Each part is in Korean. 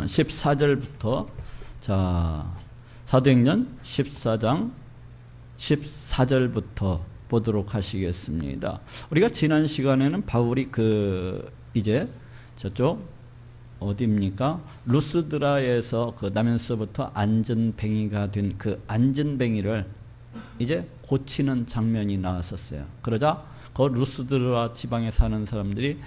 14절부터 자 사도행전 14장 14절부터 보도록 하시겠습니다. 우리가 지난 시간에는 바울이 이제 저쪽 어디입니까? 루스드라에서 그 나면서부터 안전뱅이가 된 그 안전뱅이를 이제 고치는 장면이 나왔었어요. 그러자 그 루스드라 지방에 사는 사람들이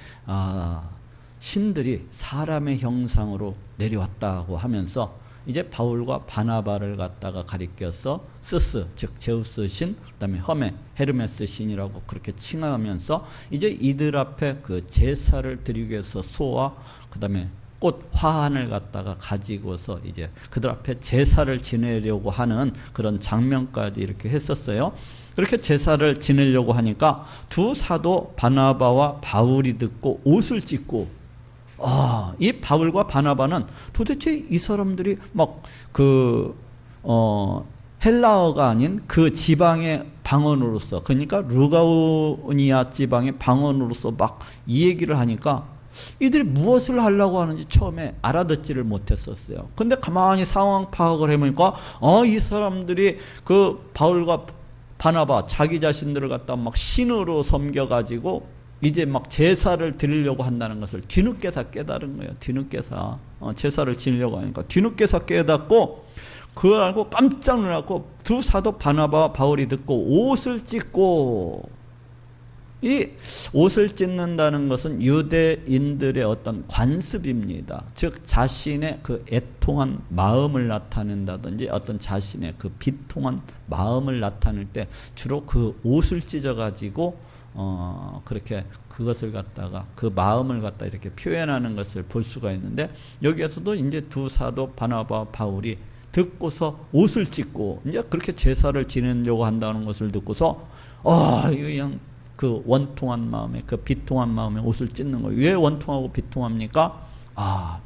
신들이 사람의 형상으로 내려왔다고 하면서 이제 바울과 바나바를 갖다가 가리켜서 스스 즉 제우스 신, 그다음에 허메 헤르메스 신이라고 그렇게 칭하면서 이제 이들 앞에 그 제사를 드리기 위해서 소와 그다음에 꽃 화환을 갖다가 가지고서 이제 그들 앞에 제사를 지내려고 하는 그런 장면까지 이렇게 했었어요. 그렇게 제사를 지내려고 하니까 두 사도 바나바와 바울이 듣고 옷을 찢고 이 바울과 바나바는 도대체 이 사람들이 막 헬라어가 아닌 그 지방의 방언으로서, 그러니까 루가오니아 지방의 방언으로서 막 이 얘기를 하니까 이들이 무엇을 하려고 하는지 처음에 알아듣지를 못했었어요. 근데 가만히 상황 파악을 해보니까 이 사람들이 그 바울과 바나바 자기 자신들을 갖다 막 신으로 섬겨가지고 이제 막 제사를 드리려고 한다는 것을 뒤늦게서 깨달은 거예요. 뒤늦게서 제사를 지내려고 하니까 뒤늦게서 깨닫고 그걸 알고 깜짝 놀랐고 두 사도 바나바와 바울이 듣고 옷을 찢고, 이 옷을 찢는다는 것은 유대인들의 어떤 관습입니다. 즉 자신의 그 애통한 마음을 나타낸다든지 어떤 자신의 그 비통한 마음을 나타낼 때 주로 그 옷을 찢어 가지고 그렇게 그것을 갖다가 그 마음을 갖다 이렇게 표현하는 것을 볼 수가 있는데, 여기에서도 이제 두 사도 바나바 바울이 듣고서 옷을 찢고 이제 그렇게 제사를 지내려고 한다는 것을 듣고서 이거 그냥 그 원통한 마음에 그 비통한 마음에 옷을 찢는 거예요. 왜 원통하고 비통합니까?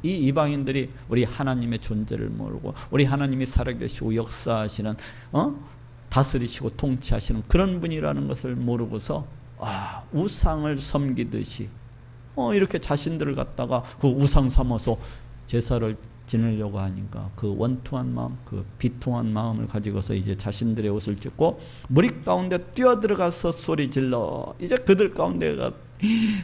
이 이방인들이 우리 하나님의 존재를 모르고 우리 하나님이 살아계시고 역사하시는 다스리시고 통치하시는 그런 분이라는 것을 모르고서 우상을 섬기듯이 이렇게 자신들을 갖다가 그 우상 삼아서 제사를 지내려고 하니까 그 원통한 마음, 그 비통한 마음을 가지고서 이제 자신들의 옷을 찢고 무리 가운데 뛰어들어가서 소리 질러, 이제 그들 가운데가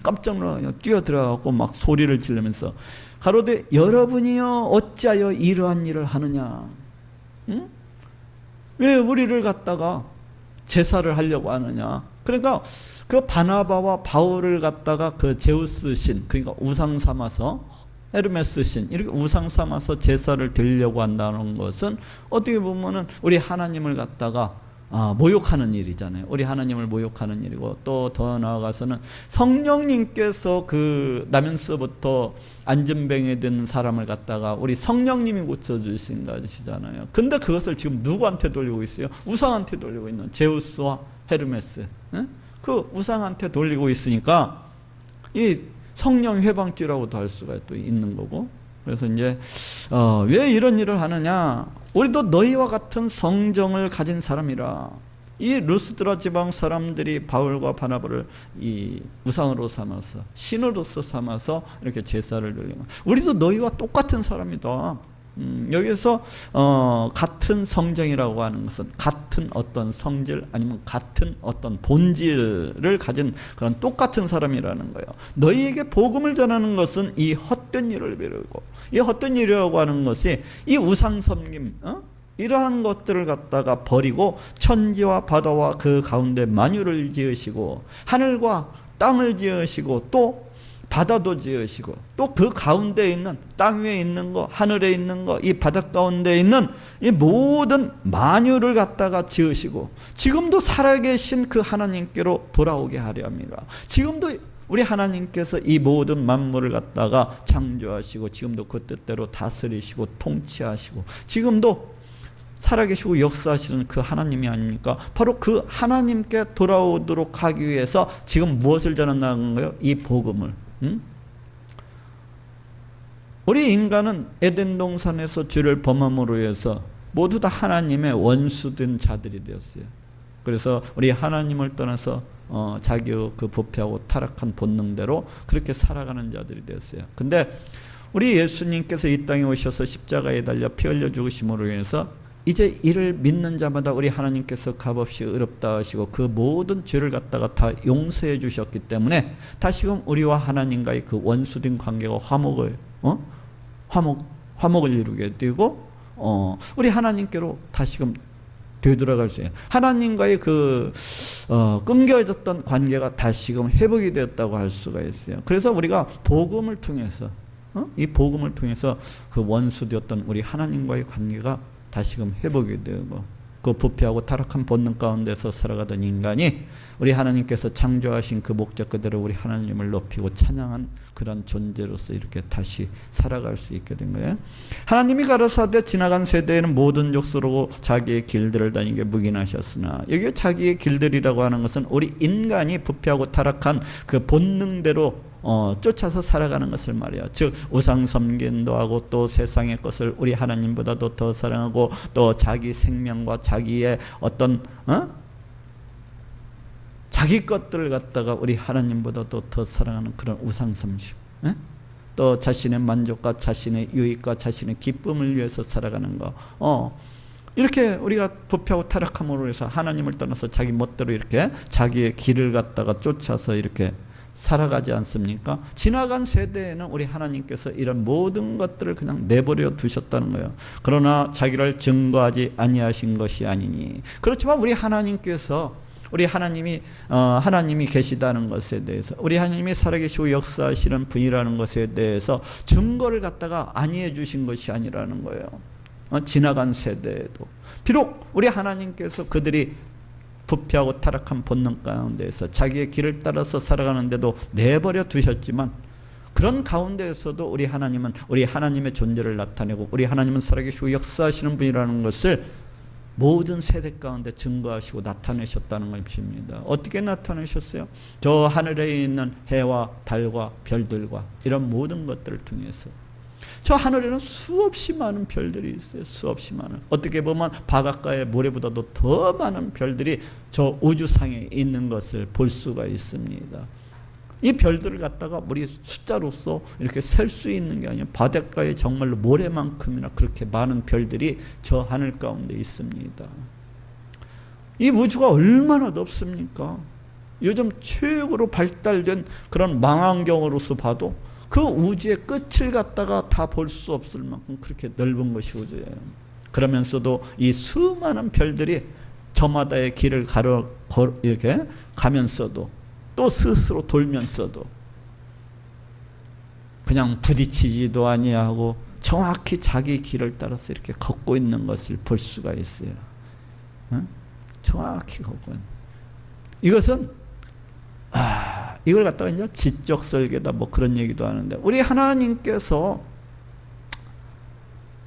깜짝 놀라요. 뛰어들어가고 막 소리를 지르면서 가로되 여러분이여 어찌하여 이러한 일을 하느냐? 응? 왜 우리를 갖다가 제사를 하려고 하느냐? 그러니까 그 바나바와 바울을 갖다가 그 제우스 신, 그러니까 우상 삼아서 헤르메스 신, 이렇게 우상 삼아서 제사를 드리려고 한다는 것은 어떻게 보면은 우리 하나님을 갖다가 모욕하는 일이잖아요. 우리 하나님을 모욕하는 일이고, 또 더 나아가서는 성령님께서 그 나면서부터 안전뱅이 된 사람을 갖다가 우리 성령님이 고쳐주신 것이잖아요. 근데 그것을 지금 누구한테 돌리고 있어요? 우상한테 돌리고 있는 제우스와 헤르메스, 그 우상한테 돌리고 있으니까 이 성령 회방죄라고도 할 수가 또 있는 거고. 그래서 이제 왜 이런 일을 하느냐? 우리도 너희와 같은 성정을 가진 사람이라. 이 루스드라 지방 사람들이 바울과 바나바를 이 우상으로 삼아서 신으로서 삼아서 이렇게 제사를 드리는, 우리도 너희와 똑같은 사람이다. 여기서 같은 성정이라고 하는 것은 같은 어떤 성질 아니면 같은 어떤 본질을 가진 그런 똑같은 사람이라는 거예요. 너희에게 복음을 전하는 것은 이 헛된 일을 미루고, 이 헛된 일이라고 하는 것이 이 우상 섬김, 이러한 것들을 갖다가 버리고 천지와 바다와 그 가운데 만유를 지으시고 하늘과 땅을 지으시고 또 바다도 지으시고 또 그 가운데 있는 땅 위에 있는 거, 하늘에 있는 거, 이 바다 가운데 있는 이 모든 만유를 갖다가 지으시고 지금도 살아계신 그 하나님께로 돌아오게 하려 합니다. 지금도 우리 하나님께서 이 모든 만물을 갖다가 창조하시고 지금도 그 뜻대로 다스리시고 통치하시고 지금도 살아계시고 역사하시는 그 하나님이 아닙니까? 바로 그 하나님께 돌아오도록 하기 위해서 지금 무엇을 전한다는 거예요? 이 복음을. 우리 인간은 에덴 동산에서 죄를 범함으로 해서 모두 다 하나님의 원수된 자들이 되었어요. 그래서 우리 하나님을 떠나서 자기의 그 부패하고 타락한 본능대로 그렇게 살아가는 자들이 되었어요. 근데 우리 예수님께서 이 땅에 오셔서 십자가에 달려 피 흘려 죽으심으로 인해서 이제 이를 믿는 자마다 우리 하나님께서 값없이 의롭다 하시고 그 모든 죄를 갖다가 다 용서해 주셨기 때문에 다시금 우리와 하나님과의 그 원수된 관계가 화목을 이루게 되고 우리 하나님께로 다시금 되돌아갈 수 있어요. 하나님과의 그 끊겨졌던 관계가 다시금 회복이 되었다고 할 수가 있어요. 그래서 우리가 복음을 통해서 이 복음을 통해서 그 원수되었던 우리 하나님과의 관계가 다시금 회복이 되고 그 부패하고 타락한 본능 가운데서 살아가던 인간이 우리 하나님께서 창조하신 그 목적 그대로 우리 하나님을 높이고 찬양한 그런 존재로서 이렇게 다시 살아갈 수 있게 된 거예요. 하나님이 가라사대 지나간 세대에는 모든 족속으로 자기의 길들을 다니게 묵인하셨으나 여기 자기의 길들이라고 하는 것은 우리 인간이 부패하고 타락한 그 본능대로 쫓아서 살아가는 것을 말이야. 즉 우상 섬긴도 하고 또 세상의 것을 우리 하나님보다도 더 사랑하고 또 자기 생명과 자기의 어떤 자기 것들을 갖다가 우리 하나님보다도 더 사랑하는 그런 우상 섬김, 또 자신의 만족과 자신의 유익과 자신의 기쁨을 위해서 살아가는 거. 이렇게 우리가 부패하고 타락함으로 해서 하나님을 떠나서 자기 멋대로 이렇게 자기의 길을 갖다가 쫓아서 이렇게 살아가지 않습니까? 지나간 세대에는 우리 하나님께서 이런 모든 것들을 그냥 내버려 두셨다는 거예요. 그러나 자기를 증거하지 아니하신 것이 아니니. 그렇지만 우리 하나님께서 우리 하나님이 계시다는 것에 대해서 우리 하나님이 살아계시고 역사하시는 분이라는 것에 대해서 증거를 갖다가 아니해 주신 것이 아니라는 거예요. 지나간 세대에도 비록 우리 하나님께서 그들이 부패하고 타락한 본능 가운데에서 자기의 길을 따라서 살아가는데도 내버려 두셨지만 그런 가운데에서도 우리 하나님은 우리 하나님의 존재를 나타내고 우리 하나님은 살아계시고 역사하시는 분이라는 것을 모든 세대 가운데 증거하시고 나타내셨다는 것입니다. 어떻게 나타내셨어요? 저 하늘에 있는 해와 달과 별들과 이런 모든 것들을 통해서 저 하늘에는 수없이 많은 별들이 있어요. 수없이 많은. 어떻게 보면 바닷가의 모래보다도 더 많은 별들이 저 우주상에 있는 것을 볼 수가 있습니다. 이 별들을 갖다가 우리 숫자로서 이렇게 셀 수 있는 게 아니라 바닷가에 정말로 모래만큼이나 그렇게 많은 별들이 저 하늘 가운데 있습니다. 이 우주가 얼마나 넓습니까? 요즘 최고로 발달된 그런 망원경으로서 봐도 그 우주의 끝을 갖다가 다 볼 수 없을 만큼 그렇게 넓은 것이 우주예요. 그러면서도 이 수많은 별들이 저마다의 길을 이렇게 가면서도 또 스스로 돌면서도 그냥 부딪히지도 아니하고 정확히 자기 길을 따라서 이렇게 걷고 있는 것을 볼 수가 있어요. 정확히 걷고 있는. 이것은 이걸 갖다가 이제 지적 설계다 뭐 그런 얘기도 하는데 우리 하나님께서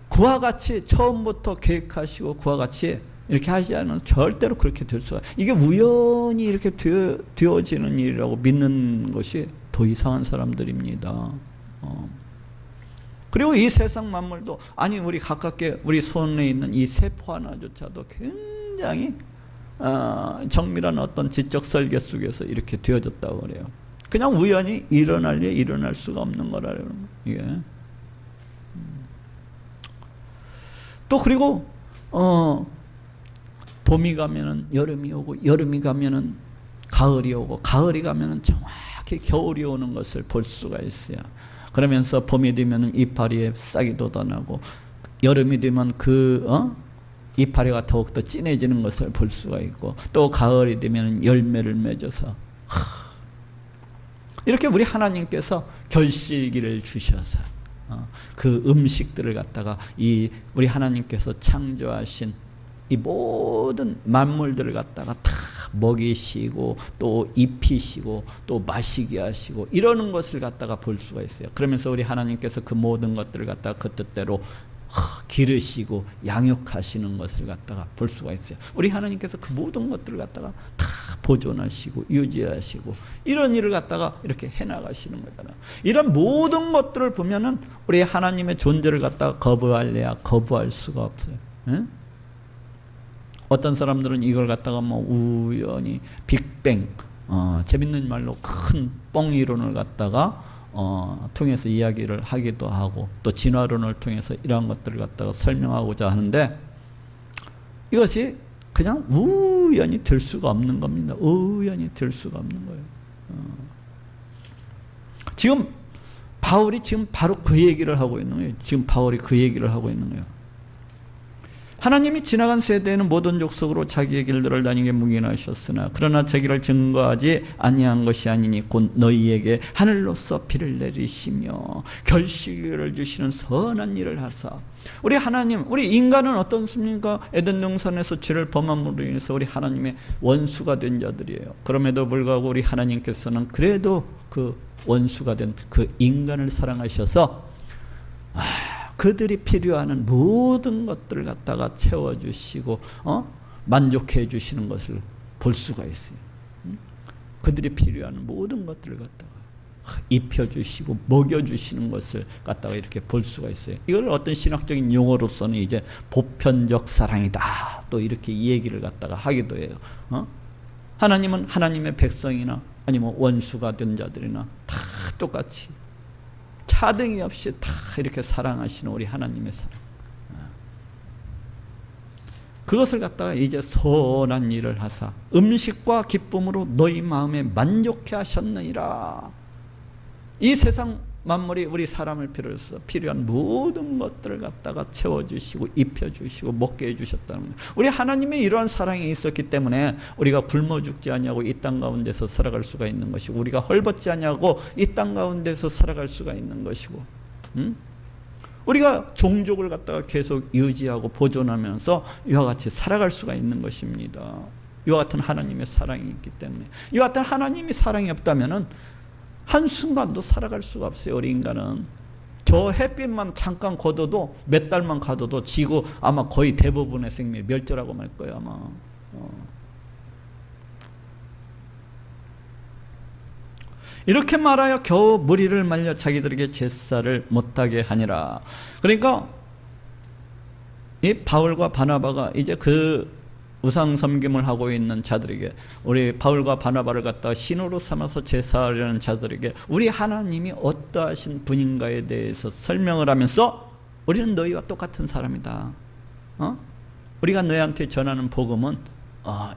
그와 같이 처음부터 계획하시고 그와 같이 이렇게 하지 않으면 절대로 그렇게 될 수가 이게 우연히 이렇게 되어지는 일이라고 믿는 것이 더 이상한 사람들입니다. 그리고 이 세상 만물도 아니 우리 가깝게 우리 손에 있는 이 세포 하나조차도 굉장히 정밀한 어떤 지적 설계 속에서 이렇게 되어졌다고 그래요. 그냥 우연히 일어날 일 일어날 수가 없는 거라는 이게. 또 그리고 봄이 가면은 여름이 오고 여름이 가면은 가을이 오고 가을이 가면은 정확히 겨울이 오는 것을 볼 수가 있어요. 그러면서 봄이 되면은 이파리에 싹이 돋아나고 여름이 되면 이파리가 더욱더 진해지는 것을 볼 수가 있고 또 가을이 되면 열매를 맺어서 이렇게 우리 하나님께서 결실기를 주셔서 그 음식들을 갖다가 우리 하나님께서 창조하신 이 모든 만물들을 갖다가 다 먹이시고 또 입히시고 또 마시게 하시고 이러는 것을 갖다가 볼 수가 있어요. 그러면서 우리 하나님께서 그 모든 것들을 갖다가 그 뜻대로 기르시고 양육하시는 것을 갖다가 볼 수가 있어요. 우리 하나님께서 그 모든 것들을 갖다가 다 보존하시고 유지하시고 이런 일을 갖다가 이렇게 해나가시는 거잖아요. 이런 모든 것들을 보면은 우리 하나님의 존재를 갖다가 거부할래야 거부할 수가 없어요. 응? 어떤 사람들은 이걸 갖다가 뭐 우연히 빅뱅 재밌는 말로 큰 뻥 이론을 갖다가 통해서 이야기를 하기도 하고 또 진화론을 통해서 이러한 것들을 갖다가 설명하고자 하는데 이것이 그냥 우연히 될 수가 없는 겁니다. 우연히 될 수가 없는 거예요. 지금 바울이 지금 바로 그 얘기를 하고 있는 거예요. 지금 바울이 그 얘기를 하고 있는 거예요. 하나님이 지나간 세대에는 모든 족속으로 자기의 길들을 다니게 묵인하셨으나 그러나 자기를 증거하지 아니한 것이 아니니 곧 너희에게 하늘로서 비를 내리시며 결실을 주시는 선한 일을 하사. 우리 하나님, 우리 인간은 어떻습니까? 에덴 동산에서 죄를 범함으로 인해서 우리 하나님의 원수가 된 자들이에요. 그럼에도 불구하고 우리 하나님께서는 그래도 그 원수가 된 그 인간을 사랑하셔서 그들이 필요하는 모든 것들을 갖다가 채워주시고 만족해 주시는 것을 볼 수가 있어요. 그들이 필요한 모든 것들을 갖다가 입혀주시고 먹여주시는 것을 갖다가 이렇게 볼 수가 있어요. 이걸 어떤 신학적인 용어로서는 이제 보편적 사랑이다, 또 이렇게 이 얘기를 갖다가 하기도 해요. 하나님은 하나님의 백성이나 아니면 원수가 된 자들이나 다 똑같이 차등이 없이 다 이렇게 사랑하시는 우리 하나님의 사랑. 그것을 갖다가 이제 선한 일을 하사 음식과 기쁨으로 너희 마음에 만족해 하셨느니라. 이 세상 만물이 우리 사람을 필요해서 필요한 모든 것들을 갖다가 채워주시고 입혀주시고 먹게 해주셨다는 거예요. 우리 하나님의 이러한 사랑이 있었기 때문에 우리가 굶어 죽지 아니하고 이 땅 가운데서 살아갈 수가 있는 것이고 우리가 헐벗지 아니하고 이 땅 가운데서 살아갈 수가 있는 것이고 우리가 종족을 갖다가 계속 유지하고 보존하면서 이와 같이 살아갈 수가 있는 것입니다. 이와 같은 하나님의 사랑이 있기 때문에. 이와 같은 하나님의 사랑이 없다면은 한순간도 살아갈 수가 없어요. 우리 인간은 저 햇빛만 잠깐 걷어도 몇 달만 가둬도 지구 아마 거의 대부분의 생명이 멸절하고 말 거예요. 아마 이렇게 말하여 겨우 무리를 말려 자기들에게 제사를 못하게 하니라. 그러니까 이 바울과 바나바가 이제 그 우상 섬김을 하고 있는 자들에게, 우리 바울과 바나바를 갖다가 신으로 삼아서 제사하려는 자들에게 우리 하나님이 어떠하신 분인가에 대해서 설명을 하면서 우리는 너희와 똑같은 사람이다. 우리가 너희한테 전하는 복음은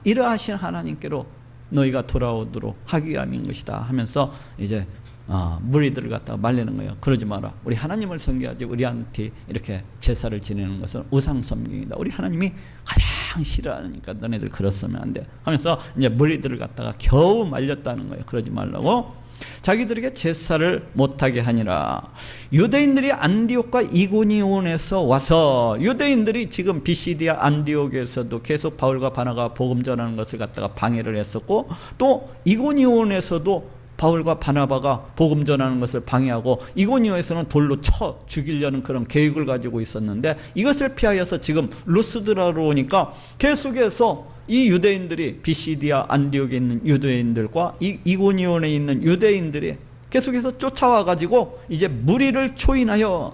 이러하신 하나님께로 너희가 돌아오도록 하기 위함인 것이다 하면서 이제 무리들을 갖다가 말리는 거예요. 그러지 마라. 우리 하나님을 섬겨야지. 우리한테 이렇게 제사를 지내는 것은 우상 섬김이다. 우리 하나님이 가장 싫어하니까 너네들 그렇으면 안 돼 하면서 이제 무리들을 갖다가 겨우 말렸다는 거예요. 그러지 말라고. 자기들에게 제사를 못하게 하니라. 유대인들이 안디옥과 이고니온에서 와서, 유대인들이 지금 비시디아 안디옥에서도 계속 바울과 바나바가 복음 전하는 것을 갖다가 방해를 했었고, 또 이고니온에서도 바울과 바나바가 복음 전하는 것을 방해하고 이고니온에서는 돌로 쳐 죽이려는 그런 계획을 가지고 있었는데, 이것을 피하여서 지금 루스드라로 오니까 계속해서 이 유대인들이 비시디아 안디옥에 있는 유대인들과 이고니온에 있는 유대인들이 계속해서 쫓아와 가지고 이제 무리를 초인하여,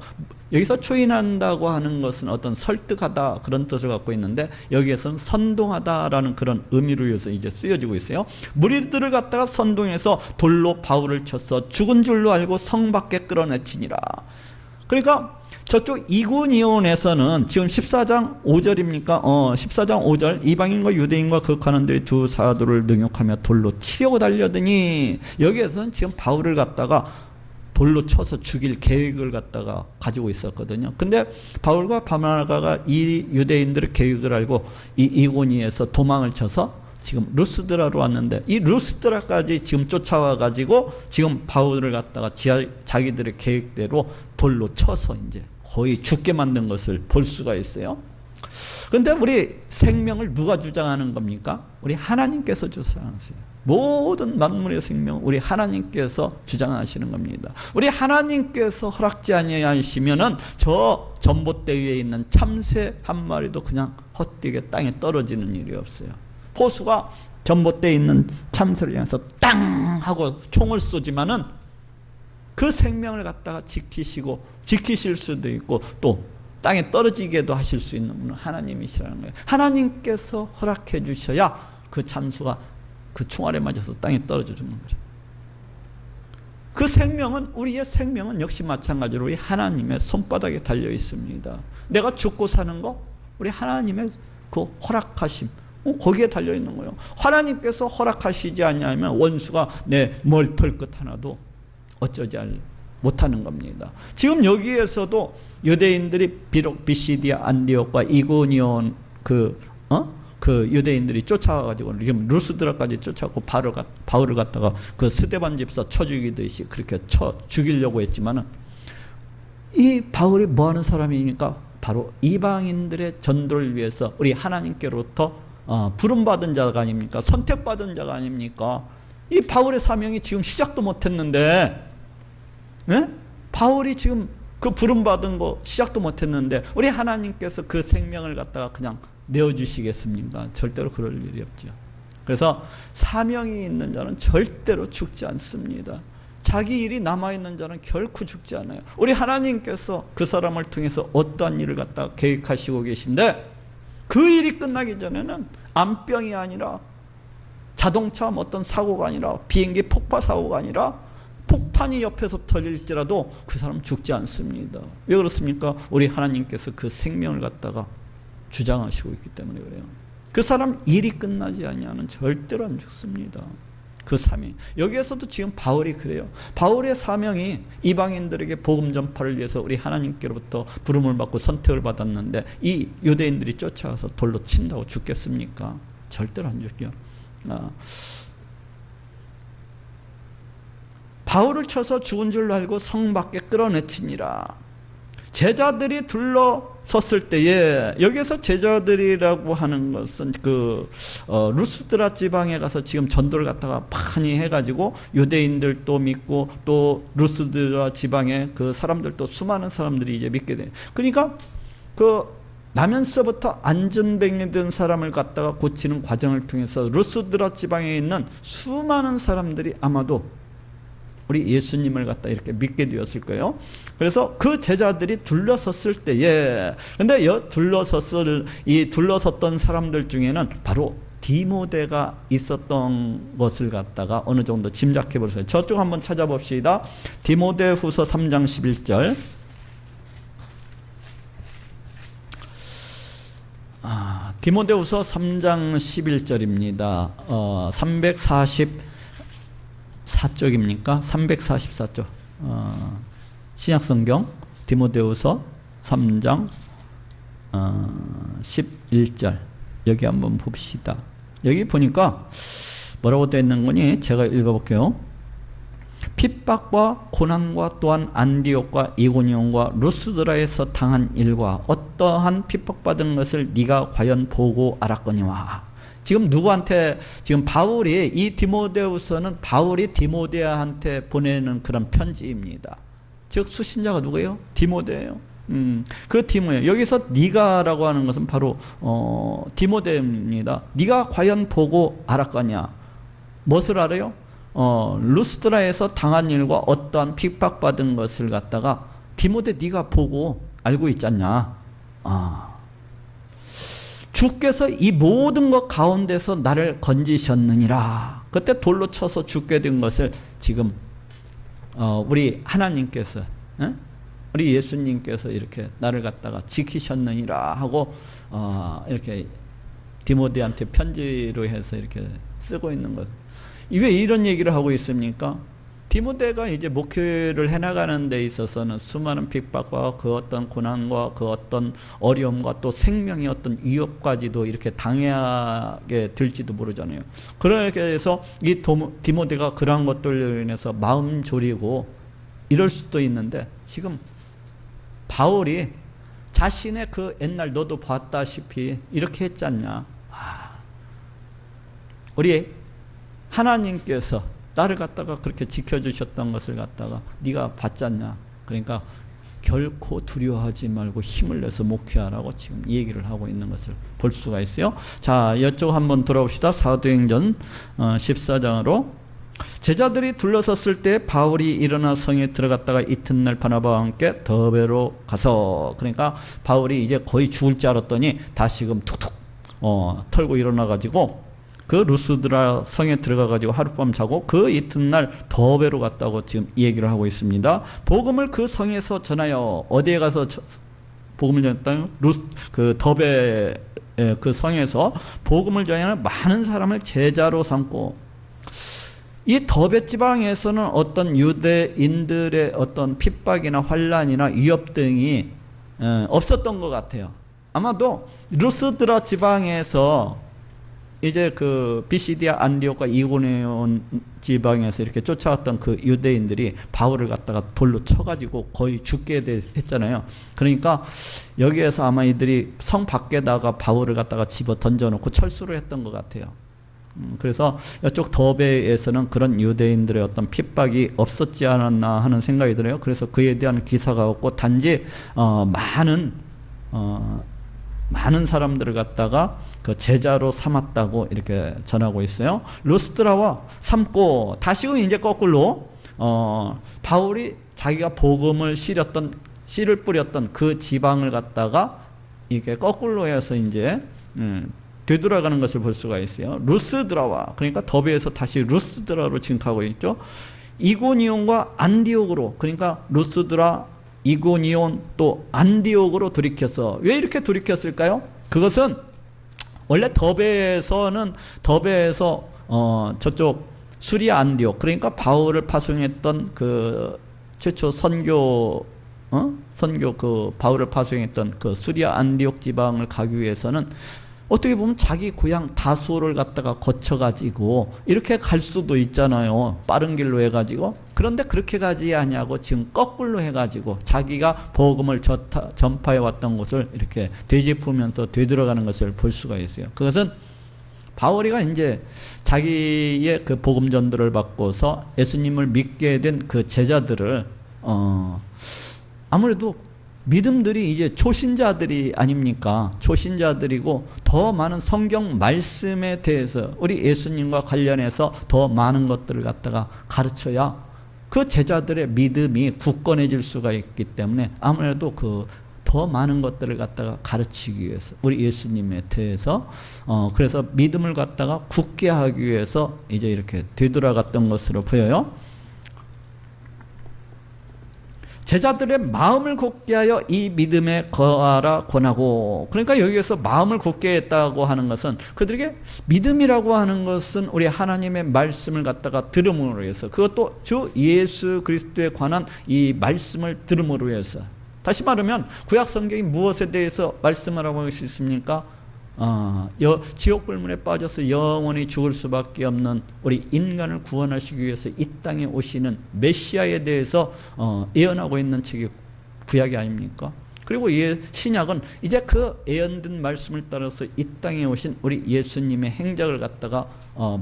여기서 초인한다고 하는 것은 어떤 설득하다 그런 뜻을 갖고 있는데, 여기에서는 선동하다라는 그런 의미로 해서 이제 쓰여지고 있어요. 무리들을 갖다가 선동해서 돌로 바울을 쳐서 죽은 줄로 알고 성 밖에 끌어내치니라. 그러니까 저쪽 이고니온에서는 지금 14장 5절입니까? 14장 5절 이방인과 유대인과 극하는 데의 두 사도를 능욕하며 돌로 치려고 달려드니, 여기에서는 지금 바울을 갖다가 돌로 쳐서 죽일 계획을 갖다가 가지고 있었거든요. 근데 바울과 바나바가 이 유대인들의 계획을 알고 이 이고니에서 도망을 쳐서 지금 루스드라로 왔는데, 이 루스드라까지 지금 쫓아와 가지고 지금 바울을 갖다가 자기들의 계획대로 돌로 쳐서 이제 거의 죽게 만든 것을 볼 수가 있어요. 그런데 우리 생명을 누가 주장하는 겁니까? 우리 하나님께서 주장하세요. 모든 만물의 생명 우리 하나님께서 주장하시는 겁니다. 우리 하나님께서 허락지 아니하시면은 저 전봇대 위에 있는 참새 한 마리도 그냥 헛되게 땅에 떨어지는 일이 없어요. 포수가 전봇대에 있는 참새를 향해서 땅 하고 총을 쏘지만은 그 생명을 갖다가 지키실 수도 있고 또 땅에 떨어지게도 하실 수 있는 분은 하나님이시라는 거예요. 하나님께서 허락해 주셔야 그 참수가 그 총알에 맞아서 땅에 떨어져 죽는 거죠. 그 생명은, 우리의 생명은 역시 마찬가지로 우리 하나님의 손바닥에 달려 있습니다. 내가 죽고 사는 거 우리 하나님의 그 허락하심, 거기에 달려 있는 거예요. 하나님께서 허락하시지 않냐면 원수가 내 머리털 끝 하나도 어쩌지 못하는 겁니다. 지금 여기에서도 유대인들이 비록 비시디아 안디옥과 이고니온 그 유대인들이 쫓아가지고 지금 루스드라까지 쫓아가고 바울을 갖다가 그 스데반 집사 쳐 죽이듯이 그렇게 쳐 죽이려고 했지만은, 이 바울이 뭐 하는 사람이니까 바로 이방인들의 전도를 위해서 우리 하나님께로부터 부름받은 자가 아닙니까? 선택받은 자가 아닙니까? 이 바울의 사명이 지금 시작도 못했는데, 예? 바울이 지금 그 부름받은 거 시작도 못했는데 우리 하나님께서 그 생명을 갖다가 그냥 내어주시겠습니까? 절대로 그럴 일이 없죠. 그래서 사명이 있는 자는 절대로 죽지 않습니다. 자기 일이 남아있는 자는 결코 죽지 않아요. 우리 하나님께서 그 사람을 통해서 어떠한 일을 갖다가 계획하시고 계신데, 그 일이 끝나기 전에는 암병이 아니라 자동차 어떤 사고가 아니라 비행기 폭파 사고가 아니라 폭탄이 옆에서 터질지라도 그 사람 죽지 않습니다. 왜 그렇습니까? 우리 하나님께서 그 생명을 갖다가 주장하시고 있기 때문에 그래요. 그 사람 일이 끝나지 않으면 절대로 안 죽습니다. 그 사명. 여기에서도 지금 바울이 그래요. 바울의 사명이 이방인들에게 복음 전파를 위해서 우리 하나님께로부터 부름을 받고 선택을 받았는데, 이 유대인들이 쫓아가서 돌로 친다고 죽겠습니까? 절대로 안 죽죠. 바울을 쳐서 죽은 줄 알고 성 밖에 끌어내치니라. 제자들이 둘러섰을 때에, 여기서 제자들이라고 하는 것은 루스드라 지방에 가서 지금 전도를 갖다가 많이 해가지고 유대인들도 믿고 또 루스드라 지방에 그 사람들도 수많은 사람들이 이제 믿게 돼요. 그러니까 그 나면서부터 안전병이 든 사람을 갖다가 고치는 과정을 통해서 루스드라 지방에 있는 수많은 사람들이 아마도 우리 예수님을 갖다 이렇게 믿게 되었을 거예요. 그래서 그 제자들이 둘러섰을 때에, 근데 둘러섰던 사람들 중에는 바로 디모데가 있었던 것을 갖다가 어느 정도 짐작해 보세요. 저쪽 한번 찾아봅시다. 디모데후서 3장 11절. 디모데후서 3장 11절입니다. 344쪽입니까? 344쪽. 신약성경 디모데후서 3장 11절. 여기 한번 봅시다. 여기 보니까 뭐라고 되어 있는 거니? 제가 읽어볼게요. 핍박과 고난과 또한 안디옥과 이고니온과 루스드라에서 당한 일과 어떠한 핍박받은 것을 네가 과연 보고 알았거니와. 지금 누구한테, 지금 바울이, 이 디모데후서는 바울이 디모데한테 보내는 그런 편지입니다. 즉 수신자가 누구예요? 디모데예요. 그 디모데, 여기서 네가라고 하는 것은 바로 디모데입니다. 네가 과연 보고 알았거냐? 무엇을 알아요? 루스드라에서 당한 일과 어떠한 핍박받은 것을 갖다가 디모데 네가 보고 알고 있잖냐? 주께서 이 모든 것 가운데서 나를 건지셨느니라. 그때 돌로 쳐서 죽게 된 것을 지금 우리 하나님께서, 우리 예수님께서 이렇게 나를 갖다가 지키셨느니라 하고 이렇게 디모데한테 편지로 해서 이렇게 쓰고 있는 것. 왜 이런 얘기를 하고 있습니까? 디모데가 이제 목회를 해나가는 데 있어서는 수많은 핍박과 그 어떤 고난과 그 어떤 어려움과 또 생명의 어떤 위협까지도 이렇게 당하게 될지도 모르잖아요. 그렇게 해서 이 디모데가 그러한 것들로 인해서 마음 졸이고 이럴 수도 있는데, 지금 바울이 자신의 그 옛날 너도 봤다시피 이렇게 했잖냐. 우리 하나님께서 나를 갖다가 그렇게 지켜주셨던 것을 갖다가 네가 봤잖냐. 그러니까 결코 두려워하지 말고 힘을 내서 목회하라고 지금 얘기를 하고 있는 것을 볼 수가 있어요. 자, 이쪽 한번 돌아옵시다. 사도행전 14장으로. 제자들이 둘러섰을 때 바울이 일어나 성에 들어갔다가 이튿날 바나바와 함께 더베로 가서, 그러니까 바울이 이제 거의 죽을 줄 알았더니 다시금 툭툭 털고 일어나 가지고 그 루스드라 성에 들어가 가지고 하룻밤 자고 그 이튿날 더베로 갔다고 지금 얘기를 하고 있습니다. 복음을 그 성에서 전하여 어디에 가서 복음을 전했다면 그 더베 그 성에서 복음을 전하여 많은 사람을 제자로 삼고, 이 더베 지방에서는 어떤 유대인들의 어떤 핍박이나 환란이나 위협 등이 없었던 것 같아요. 아마도 루스드라 지방에서 이제 그 비시디아 안디옥과 이고니온 지방에서 이렇게 쫓아왔던 그 유대인들이 바울을 갖다가 돌로 쳐가지고 거의 죽게 했잖아요. 그러니까 여기에서 아마 이들이 성 밖에다가 바울을 갖다가 집어 던져놓고 철수를 했던 것 같아요. 그래서 이쪽 더베에서는 그런 유대인들의 어떤 핍박이 없었지 않았나 하는 생각이 들어요. 그래서 그에 대한 기사가 없고 단지 많은 사람들을 갖다가 그 제자로 삼았다고 이렇게 전하고 있어요. 루스드라와 삼고, 다시금 이제 거꾸로 바울이 자기가 복음을 씨를 뿌렸던 그 지방을 갖다가 이게 거꾸로 해서 이제 되돌아가는 것을 볼 수가 있어요. 루스드라와, 그러니까 더베에서 다시 루스드라로 지금 가고 있죠. 이고니온과 안디옥으로, 그러니까 루스드라, 이고니온 또 안디옥으로 돌이켜서, 왜 이렇게 돌이켰을까요? 그것은 원래 더베에서 저쪽 수리아 안디옥, 그러니까 바울을 파송했던 그 최초 선교 그 바울을 파송했던 그 수리아 안디옥 지방을 가기 위해서는 어떻게 보면 자기 고향 다소를 갖다가 거쳐가지고 이렇게 갈 수도 있잖아요. 빠른 길로 해가지고. 그런데 그렇게 가지 않냐고 지금 거꾸로 해가지고 자기가 복음을 전파해 왔던 곳을 이렇게 되짚으면서 되돌아가는 것을 볼 수가 있어요. 그것은 바울이가 이제 자기의 그 복음 전도를 받고서 예수님을 믿게 된 그 제자들을 아무래도 믿음들이 이제 초신자들이 아닙니까? 초신자들이고 더 많은 성경 말씀에 대해서 우리 예수님과 관련해서 더 많은 것들을 갖다가 가르쳐야 그 제자들의 믿음이 굳건해질 수가 있기 때문에 아무래도 그 더 많은 것들을 갖다가 가르치기 위해서 우리 예수님에 대해서 그래서 믿음을 갖다가 굳게 하기 위해서 이제 이렇게 되돌아갔던 것으로 보여요. 제자들의 마음을 굳게 하여 이 믿음에 거하라 권하고, 그러니까 여기에서 마음을 굳게 했다고 하는 것은 그들에게 믿음이라고 하는 것은 우리 하나님의 말씀을 갖다가 들음으로 해서, 그것도 주 예수 그리스도에 관한 이 말씀을 들음으로 해서, 다시 말하면 구약 성경이 무엇에 대해서 말씀을 하고 있습니까? 지옥 불문에 빠져서 영원히 죽을 수밖에 없는 우리 인간을 구원하시기 위해서 이 땅에 오시는 메시아에 대해서 예언하고 있는 책이 구약이 아닙니까? 그리고 신약은 이제 그 예언된 말씀을 따라서 이 땅에 오신 우리 예수님의 행적을 갖다가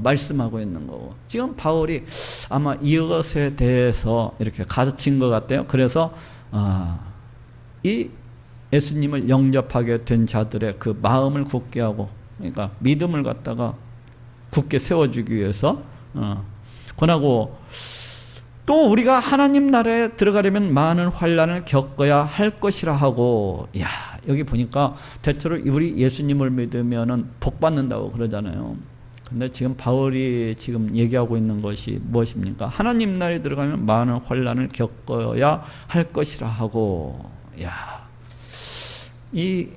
말씀하고 있는 거고, 지금 바울이 아마 이것에 대해서 이렇게 가르친 것 같아요. 그래서 이 예수님을 영접하게 된 자들의 그 마음을 굳게 하고, 그러니까 믿음을 갖다가 굳게 세워주기 위해서 권하고, 또 우리가 하나님 나라에 들어가려면 많은 환난을 겪어야 할 것이라 하고, 야, 여기 보니까 대체로 우리 예수님을 믿으면은 복 받는다고 그러잖아요. 근데 지금 바울이 지금 얘기하고 있는 것이 무엇입니까? 하나님 나라에 들어가면 많은 환난을 겪어야 할 것이라 하고, 야, 이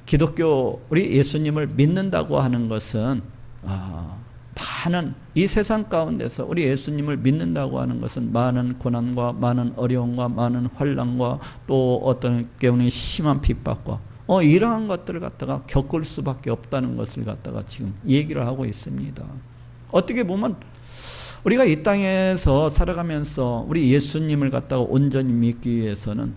기독교 우리 예수님을 믿는다고 하는 것은 많은 이 세상 가운데서 우리 예수님을 믿는다고 하는 것은 많은 고난과 많은 어려움과 많은 환난과 또 어떤 경우는 심한 핍박과 이러한 것들을 갖다가 겪을 수밖에 없다는 것을 갖다가 지금 얘기를 하고 있습니다. 어떻게 보면 우리가 이 땅에서 살아가면서 우리 예수님을 갖다가 온전히 믿기 위해서는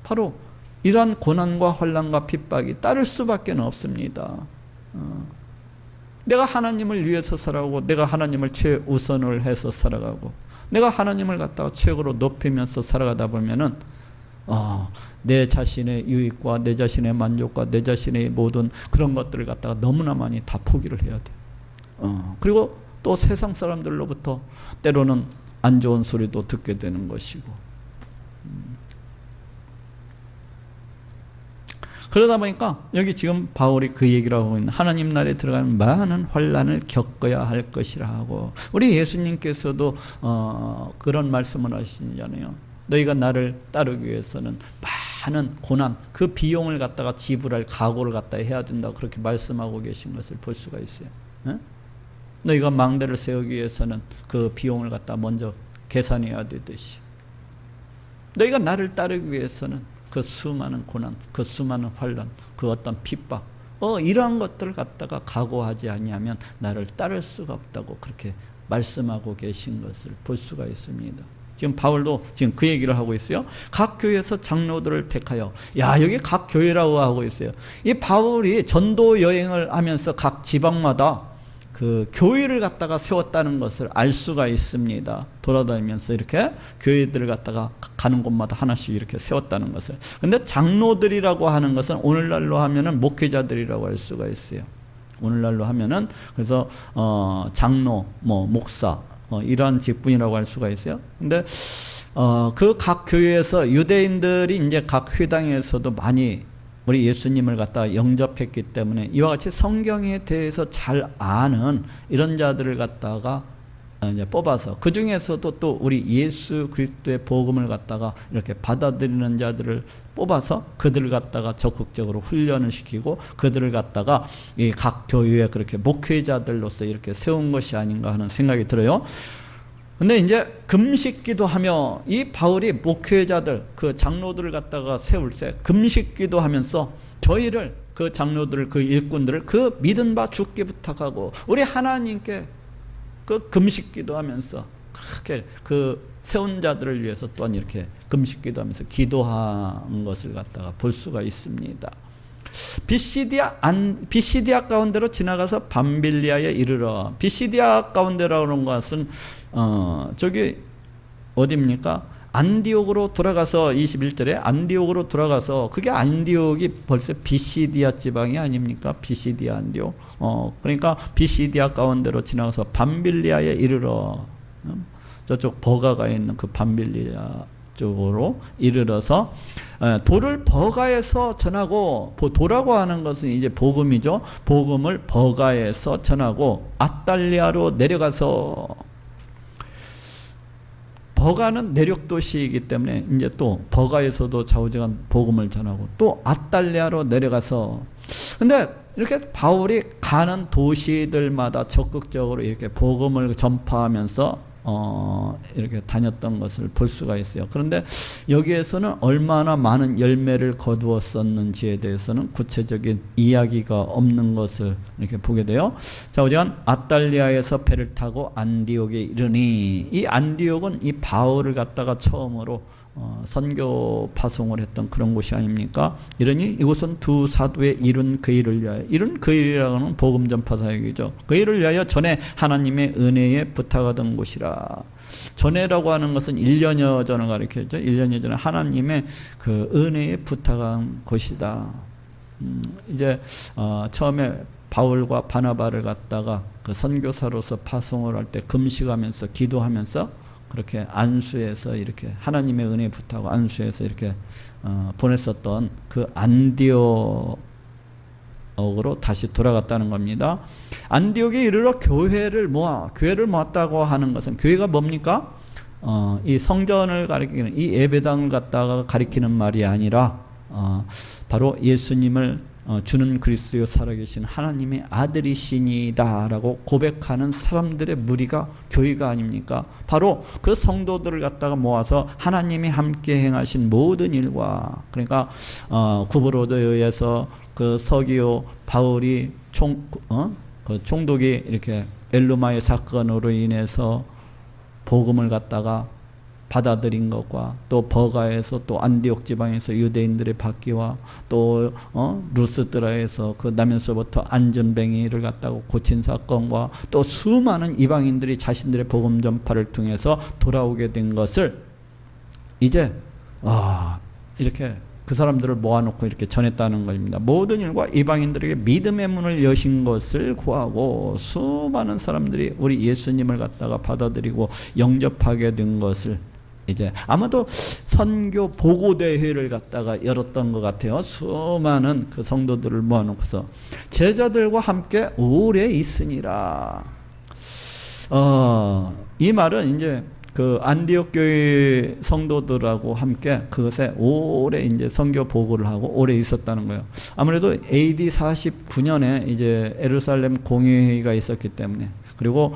바로 이러한 고난과 환난과 핍박이 따를 수밖에 없습니다. 내가 하나님을 위해서 살아가고, 내가 하나님을 최우선을 해서 살아가고, 내가 하나님을 갖다가 최고로 높이면서 살아가다 보면은 내 자신의 유익과 내 자신의 만족과 내 자신의 모든 그런 것들을 갖다가 너무나 많이 다 포기를 해야 돼. 그리고 또 세상 사람들로부터 때로는 안 좋은 소리도 듣게 되는 것이고, 그러다 보니까 여기 지금 바울이 그 얘기를 하고 있는 하나님 나라에 들어가면 많은 환난을 겪어야 할 것이라 하고, 우리 예수님께서도 그런 말씀을 하시잖아요. 너희가 나를 따르기 위해서는 많은 고난, 그 비용을 갖다가 지불할 각오를 갖다 해야 된다고 그렇게 말씀하고 계신 것을 볼 수가 있어요. 에? 너희가 망대를 세우기 위해서는 그 비용을 갖다 먼저 계산해야 되듯이, 너희가 나를 따르기 위해서는 그 수많은 고난, 그 수많은 환난, 그 어떤 핍박, 이러한 것들을 갖다가 각오하지 아니하면 나를 따를 수가 없다고 그렇게 말씀하고 계신 것을 볼 수가 있습니다. 지금 바울도 지금 그 얘기를 하고 있어요. 각 교회에서 장로들을 택하여. 야, 여기 각 교회라고 하고 있어요. 이 바울이 전도 여행을 하면서 각 지방마다 그 교회를 갖다가 세웠다는 것을 알 수가 있습니다. 돌아다니면서 이렇게 교회들을 갖다가 가는 곳마다 하나씩 이렇게 세웠다는 것을. 근데 장로들이라고 하는 것은 오늘날로 하면은 목회자들이라고 할 수가 있어요. 오늘날로 하면은 그래서 장로, 목사, 이러한 직분이라고 할 수가 있어요. 근데 그 각 교회에서 유대인들이 이제 각 회당에서도 많이 우리 예수님을 갖다가 영접했기 때문에 이와 같이 성경에 대해서 잘 아는 이런 자들을 갖다가 이제 뽑아서, 그 중에서도 또 우리 예수 그리스도의 복음을 갖다가 이렇게 받아들이는 자들을 뽑아서 그들을 갖다가 적극적으로 훈련을 시키고 그들을 갖다가 이 각 교회에 그렇게 목회자들로서 이렇게 세운 것이 아닌가 하는 생각이 들어요. 근데 이제 금식기도 하며 이 바울이 목회자들, 그 장로들을 갖다가 세울 때 금식기도 하면서 저희를, 그 장로들을, 그 일꾼들을 그 믿은 바 주께 부탁하고 우리 하나님께 그 금식기도 하면서 그렇게 그 세운 자들을 위해서 또한 이렇게 금식기도 하면서 기도한 것을 갖다가 볼 수가 있습니다. 비시디아 가운데로 지나가서 밤빌리아에 이르러. 비시디아 가운데라는 것은 저기 어디입니까? 안디옥으로 돌아가서 21절에 안디옥으로 돌아가서, 그게 안디옥이 벌써 비시디아 지방이 아닙니까? 비시디아 안디옥. 그러니까 비시디아 가운데로 지나가서 밤빌리아에 이르러, 저쪽 버가가 있는 그 밤빌리아 쪽으로 이르러서 도를 버가에서 전하고, 도라고 하는 것은 이제 복음이죠. 복음을 버가에서 전하고 아달리아로 내려가서, 버가는 내륙도시이기 때문에 이제 또 버가에서도 좌우지간 복음을 전하고 또 아달리아로 내려가서, 근데 이렇게 바울이 가는 도시들마다 적극적으로 이렇게 복음을 전파하면서 이렇게 다녔던 것을 볼 수가 있어요. 그런데 여기에서는 얼마나 많은 열매를 거두었었는지에 대해서는 구체적인 이야기가 없는 것을 이렇게 보게 돼요. 자, 우리가 아달리아에서 배를 타고 안디옥에 이르니, 이 안디옥은 이 바울을 갖다가 처음으로 선교 파송을 했던 그런 곳이 아닙니까? 이러니 이곳은 두 사도의 이룬 그 일을 위하여, 이룬 그 일이라고 하는 복음 전파 사역이죠. 그 일을 위하여 전에 하나님의 은혜에 부탁하던 곳이라. 전에라고 하는 것은 1년여 전을 가리켜죠. 1년여 전에 하나님의 그 은혜에 부탁한 곳이다. 이제 처음에 바울과 바나바를 갖다가 그 선교사로서 파송을 할 때 금식하면서 기도하면서 그렇게 안수해서 이렇게 하나님의 은혜 부탁하고 안수해서 이렇게 보냈었던 그 안디옥으로 다시 돌아갔다는 겁니다. 안디옥에 이르러 교회를 모았다고 하는 것은, 교회가 뭡니까? 이 성전을 가리키는, 이 예배당을 갖다가 가리키는 말이 아니라 바로 예수님을 주는 그리스도요 살아계신 하나님의 아들이시니다 라고 고백하는 사람들의 무리가 교회가 아닙니까? 바로 그 성도들을 갖다가 모아서 하나님이 함께 행하신 모든 일과, 그러니까 구브로도에서 그 서기오 바울이 그 총독이 이렇게 엘루마의 사건으로 인해서 복음을 갖다가 받아들인 것과, 또 버가에서 또 안디옥 지방에서 유대인들의 박기와, 또 루스드라에서 그 나면서부터 안전뱅이를 갖다가 고친 사건과, 또 수많은 이방인들이 자신들의 복음 전파를 통해서 돌아오게 된 것을 이제 이렇게 그 사람들을 모아놓고 이렇게 전했다는 것입니다. 모든 일과 이방인들에게 믿음의 문을 여신 것을 구하고 수많은 사람들이 우리 예수님을 갖다가 받아들이고 영접하게 된 것을 이제 아마도 선교 보고 대회를 갖다가 열었던 것 같아요. 수많은 그 성도들을 모아놓고서 제자들과 함께 오래 있으니라. 이 말은 이제 그 안디옥 교회 성도들하고 함께 그것에 오래 이제 선교 보고를 하고 오래 있었다는 거예요. 아무래도 AD 49년에 이제 예루살렘 공의회의가 있었기 때문에, 그리고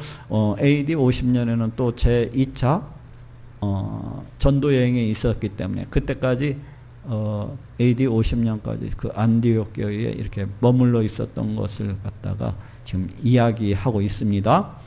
AD 50년에는 또 제 2차 전도 여행이 있었기 때문에 그때까지 AD 50년까지 그 안디옥 교회에 이렇게 머물러 있었던 것을 갖다가 지금 이야기하고 있습니다.